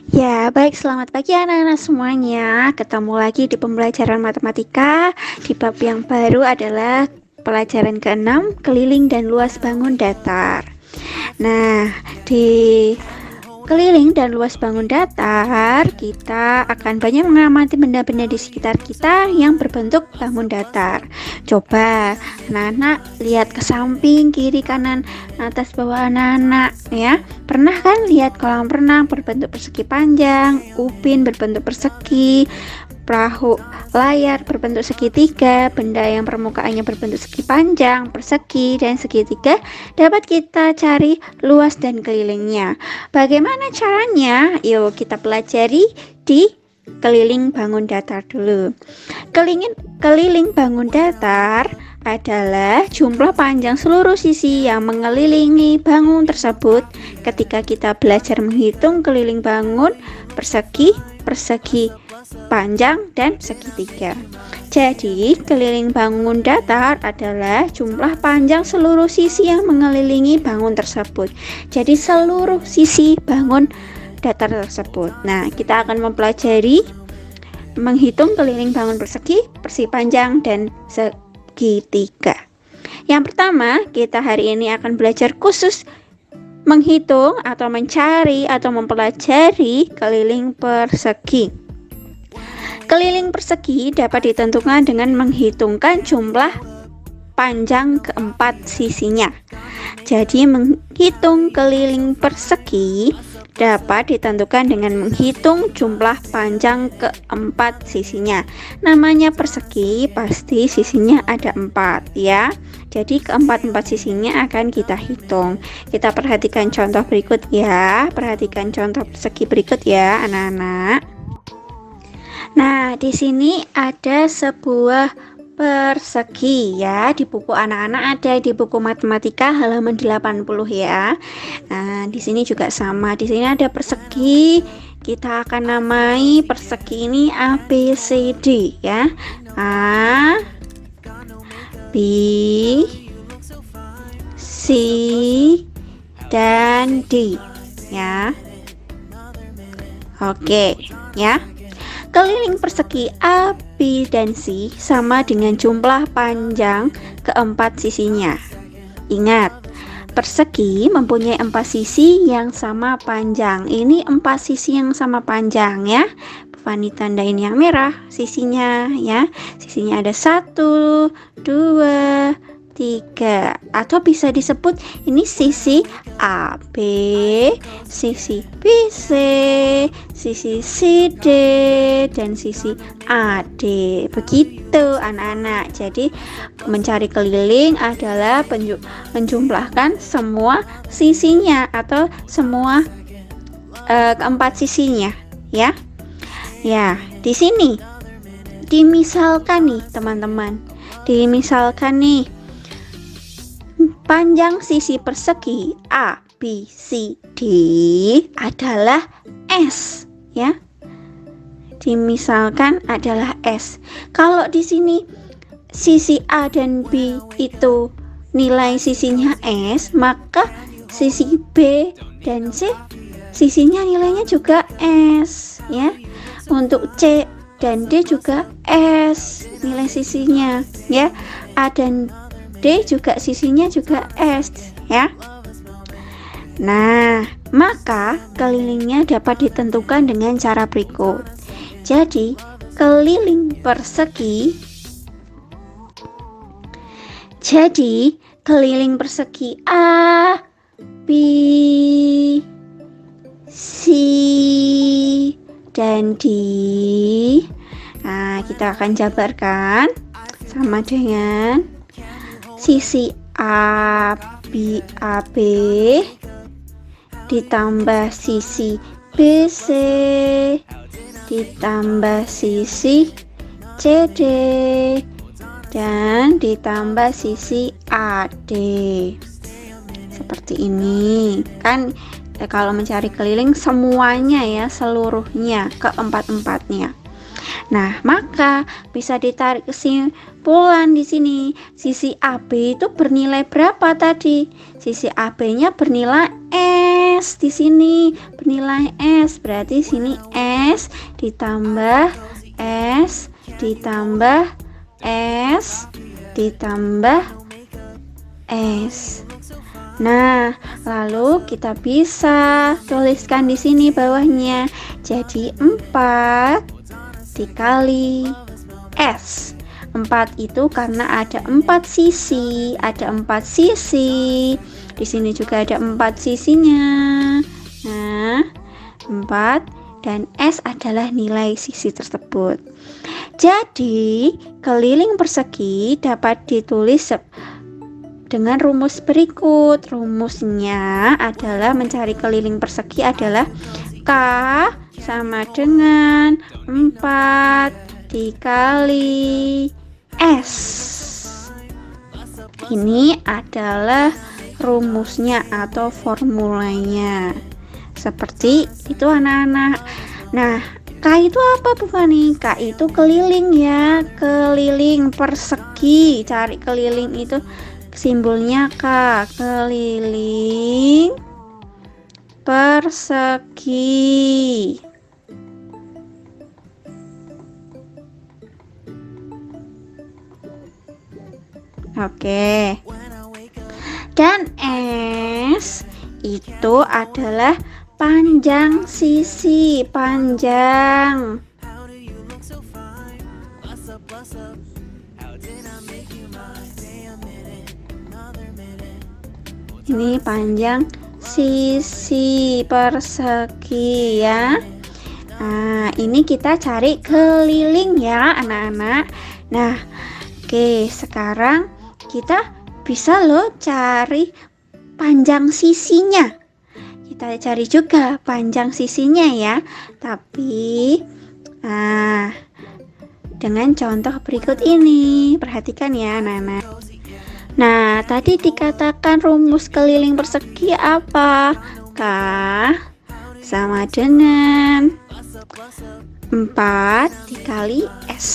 Ya, baik, selamat pagi anak-anak semuanya. Ketemu lagi di pembelajaran matematika. Di bab yang baru adalah pelajaran ke-6, keliling dan luas bangun datar. Nah, di keliling dan luas bangun datar, kita akan banyak mengamati benda-benda di sekitar kita yang berbentuk bangun datar. Coba anak-anak lihat ke samping, kiri, kanan, atas, bawah anak-anak ya. Pernah kan lihat kolam renang berbentuk persegi panjang, upin berbentuk persegi, perahu layar berbentuk segitiga, benda yang permukaannya berbentuk segi panjang, persegi, dan segitiga dapat kita cari luas dan kelilingnya. Bagaimana caranya? Yuk kita pelajari di keliling bangun datar dulu. Keliling bangun datar adalah jumlah panjang seluruh sisi yang mengelilingi bangun tersebut. Ketika kita belajar menghitung keliling bangun, persegi, panjang, dan segitiga. Jadi, keliling bangun datar adalah jumlah panjang seluruh sisi yang mengelilingi bangun tersebut. Jadi, seluruh sisi bangun datar tersebut. Nah, kita akan mempelajari menghitung keliling bangun persegi panjang, dan segitiga. Yang pertama, kita hari ini akan belajar khusus menghitung atau mencari atau mempelajari keliling persegi. Keliling persegi dapat ditentukan dengan menghitungkan jumlah panjang keempat sisinya. Jadi menghitung keliling persegi dapat ditentukan dengan menghitung jumlah panjang keempat sisinya. Namanya persegi pasti sisinya ada 4 ya. Jadi keempat sisinya akan kita hitung. Kita perhatikan contoh berikut ya. Perhatikan contoh persegi berikut ya anak-anak. Nah, di sini ada sebuah persegi ya, di buku anak-anak ada, di buku matematika halaman 80 ya. Nah, di sini juga sama. Di sini ada persegi. Kita akan namai persegi ini A, B, C, D ya. A, B, C, dan D ya. Oke ya. Keliling persegi A, B, dan C sama dengan jumlah panjang keempat sisinya. Ingat, persegi mempunyai 4 sisi yang sama panjang. Ini 4 sisi yang sama panjang ya. Fani tandain yang merah sisinya ya. Sisinya ada 1, 2, 3, atau bisa disebut ini sisi AB, sisi BC, sisi CD, dan sisi AD. Begitu anak-anak. Jadi mencari keliling adalah menjumlahkan semua sisinya atau semua keempat sisinya ya. Ya, di sini dimisalkan nih teman-teman. Dimisalkan nih panjang sisi persegi A, B, C, D adalah S ya. Dimisalkan adalah S. Kalau di sini sisi A dan B itu nilai sisinya S, maka sisi B dan C sisinya nilainya juga S ya. Untuk C dan D juga S nilai sisinya ya. A dan D juga sisinya juga S ya. Nah, maka kelilingnya dapat ditentukan dengan cara berikut. Jadi, keliling persegi A, B, C, dan D. Nah, kita akan jabarkan sama dengan sisi AB ditambah sisi BC ditambah sisi CD dan ditambah sisi AD. Seperti ini kan. Kalau mencari keliling semuanya ya, seluruhnya, keempat-empatnya. Nah, maka bisa ditarik kesimpulan di sini. Sisi AB itu bernilai berapa tadi? Sisi AB-nya bernilai S di sini, bernilai S. Berarti sini S ditambah S ditambah S ditambah S. Nah, lalu kita bisa tuliskan di sini bawahnya. Jadi 4 dikali S. 4 itu karena ada 4 sisi, ada 4 sisi. Di sini juga ada 4 sisinya. Nah, 4 dan S adalah nilai sisi tersebut. Jadi, keliling persegi dapat ditulis dengan rumus berikut. Rumusnya adalah mencari keliling persegi adalah K sama dengan 4 dikali S. Ini adalah rumusnya atau formulanya. Seperti itu anak-anak. Nah, K itu apa Bu Fani? K itu keliling ya, keliling persegi. Cari keliling itu simbolnya K, keliling persegi. Oke. Dan S itu adalah panjang sisi, panjang. Ini panjang sisi persegi ya. Nah, ini kita cari keliling ya anak-anak. Nah, oke, sekarang kita bisa loh cari panjang sisinya. Kita cari juga panjang sisinya ya. Tapi dengan contoh berikut ini. Perhatikan ya anak-anak. Nah, tadi dikatakan rumus keliling persegi apa? K sama dengan 4 dikali S.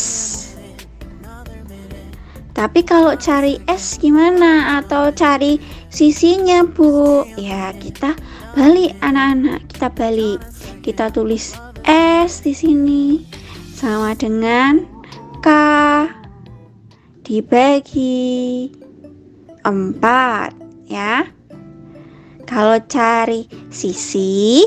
Tapi kalau cari S gimana? Atau cari sisinya Bu? Ya, kita balik anak-anak, kita balik. Kita tulis S di sini sama dengan K dibagi 4 ya. Kalau cari sisi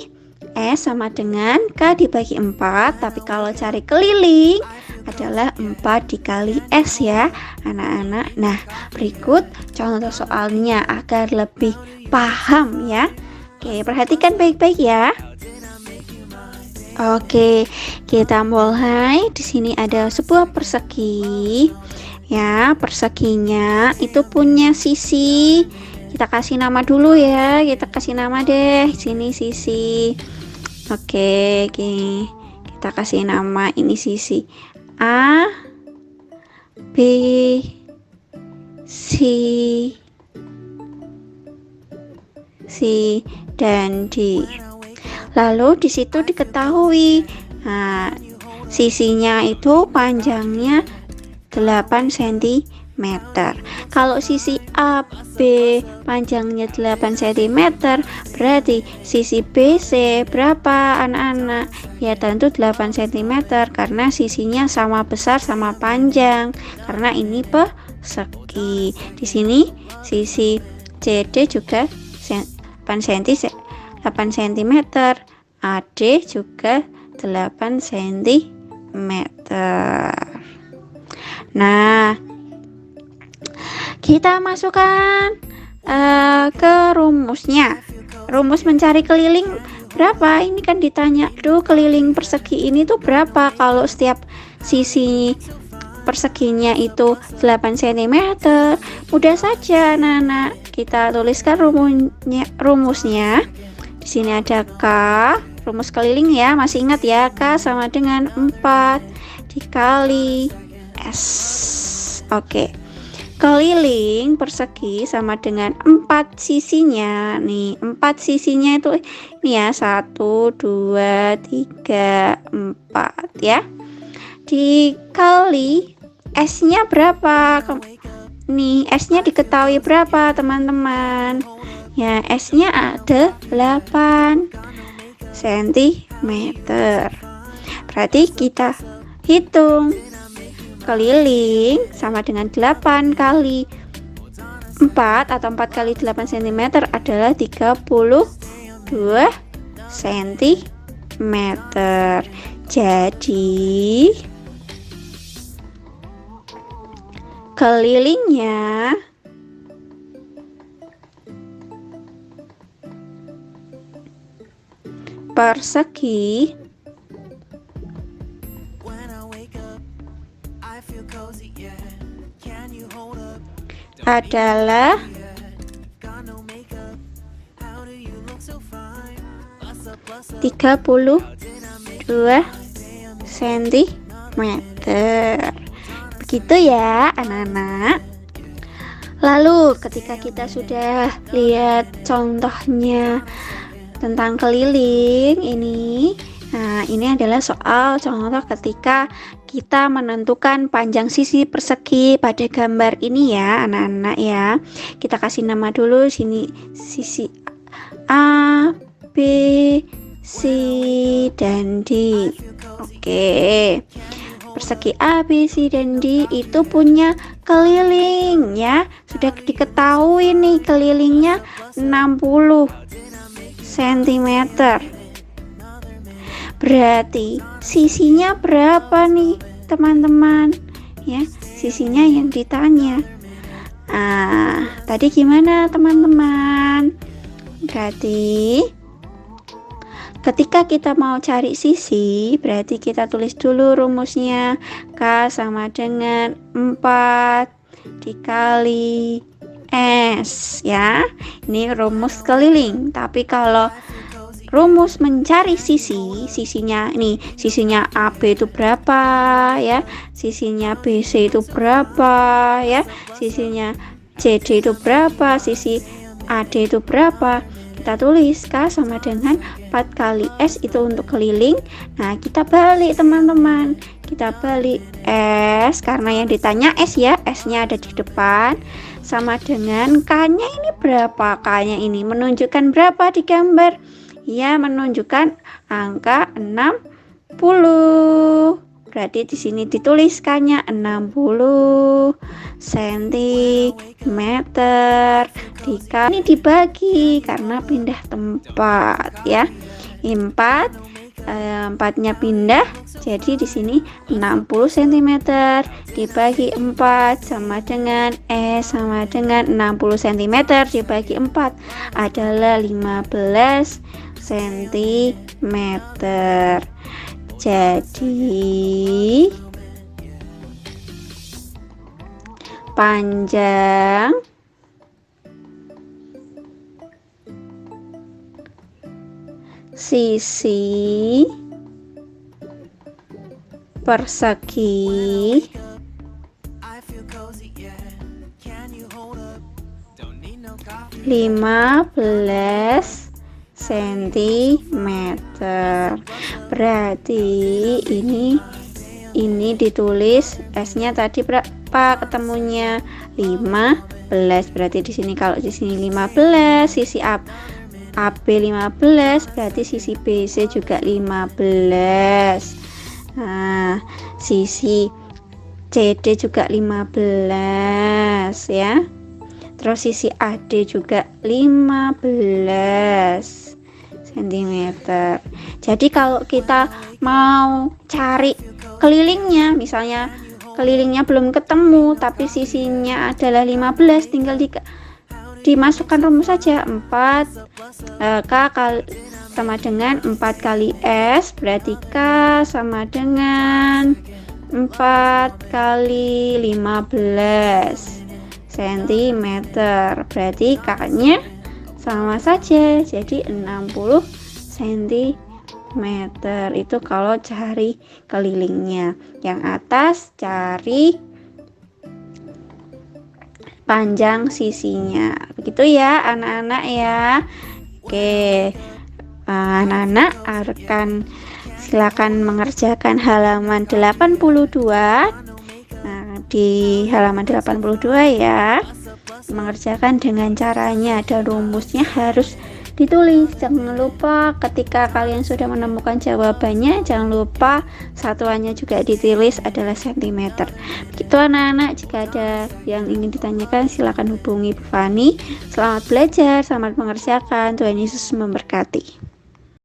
S sama dengan K dibagi 4, tapi kalau cari keliling adalah 4 dikali S ya anak-anak. Nah, berikut contoh soalnya agar lebih paham ya. Oke, perhatikan baik-baik ya. Oke, kita mulai. Di sini ada sebuah persegi. Ya, perseginya itu punya sisi. Kita kasih nama dulu ya. Kita kasih nama deh. Sini sisi. Oke, kita kasih nama ini sisi A, B, C, dan D. Lalu di situ diketahui, nah, sisinya itu panjangnya 8 cm. Kalau sisi AB panjangnya 8 cm, berarti sisi BC berapa anak-anak? Ya tentu 8 cm karena sisinya sama besar sama panjang, karena ini persegi. Di sini sisi CD juga 8 cm, AD juga 8 cm. Nah, kita masukkan ke rumusnya. Rumus mencari keliling berapa? Ini kan ditanya, keliling persegi ini tuh berapa kalau setiap sisi perseginya itu 8 cm? Mudah saja anak-anak. Kita tuliskan rumusnya. Di sini ada K, rumus keliling ya, masih ingat ya, K sama dengan 4 dikali S. Oke. Keliling persegi sama dengan 4 sisinya. Nih, 4 sisinya itu ini ya, 1 2 3 4 ya. Dikali S-nya berapa? Nih, S-nya diketahui berapa, teman-teman? Ya, S-nya ada 8 cm. Berarti kita hitung keliling sama dengan 8 kali 4 atau 4 kali 8 cm adalah 32 cm. Jadi kelilingnya persegi adalah 32 cm. Begitu ya anak-anak. Lalu ketika kita sudah lihat contohnya tentang keliling ini, nah ini adalah soal contoh ketika kita menentukan panjang sisi persegi pada gambar ini ya anak-anak ya. Kita kasih nama dulu sini, sisi A, B, C, dan D. Oke, persegi A, B, C, dan D itu punya keliling ya. Sudah diketahui nih kelilingnya 60 cm. Berarti sisinya berapa nih teman-teman? Ya, sisinya yang ditanya. Tadi gimana teman-teman? Berarti ketika kita mau cari sisi, berarti kita tulis dulu rumusnya. K sama dengan 4 dikali S ya. Ini rumus keliling. Tapi kalau rumus mencari sisinya ini, sisinya AB itu berapa ya, sisinya BC itu berapa ya, sisinya CD itu berapa, sisi AD itu berapa, kita tulis K sama dengan 4 kali S itu untuk keliling. Nah kita balik teman-teman, kita balik S karena yang ditanya S ya, S nya ada di depan, sama dengan K nya ini berapa. K nya ini menunjukkan berapa di gambar? Ya, menunjukkan angka 60. Berarti di sini dituliskannya 60 cm. Ini dibagi karena pindah tempat ya. 4-nya pindah, jadi di sini 60 cm dibagi 4 sama dengan sama dengan 60 cm dibagi 4 adalah 15 cm. Jadi panjang sisi persegi lima belas cm. Berarti ini ditulis S-nya tadi berapa ketemunya? 15. Berarti di sini kalau di sini 15, sisi AB 15, berarti sisi BC juga 15. Nah, sisi CD juga 15 ya. Terus sisi AD juga 15 cm. Jadi kalau kita mau cari kelilingnya, misalnya kelilingnya belum ketemu tapi sisinya adalah 15, tinggal dimasukkan rumus saja. 4 K sama dengan 4 kali S, berarti K sama dengan 4 kali 15 cm. Berarti K-nya sama saja, jadi 60 cm. Itu kalau cari kelilingnya. Yang atas cari panjang sisinya. Begitu ya anak-anak ya. Oke, anak-anak akan silakan mengerjakan halaman 82. Nah, di halaman 82 ya. mengerjakan dengan caranya dan rumusnya harus ditulis. Jangan lupa ketika kalian sudah menemukan jawabannya, jangan lupa satuannya juga ditulis adalah sentimeter. Begitu anak-anak, jika ada yang ingin ditanyakan silakan hubungi Bu Fani. Selamat belajar, selamat mengerjakan. Tuhan Yesus memberkati.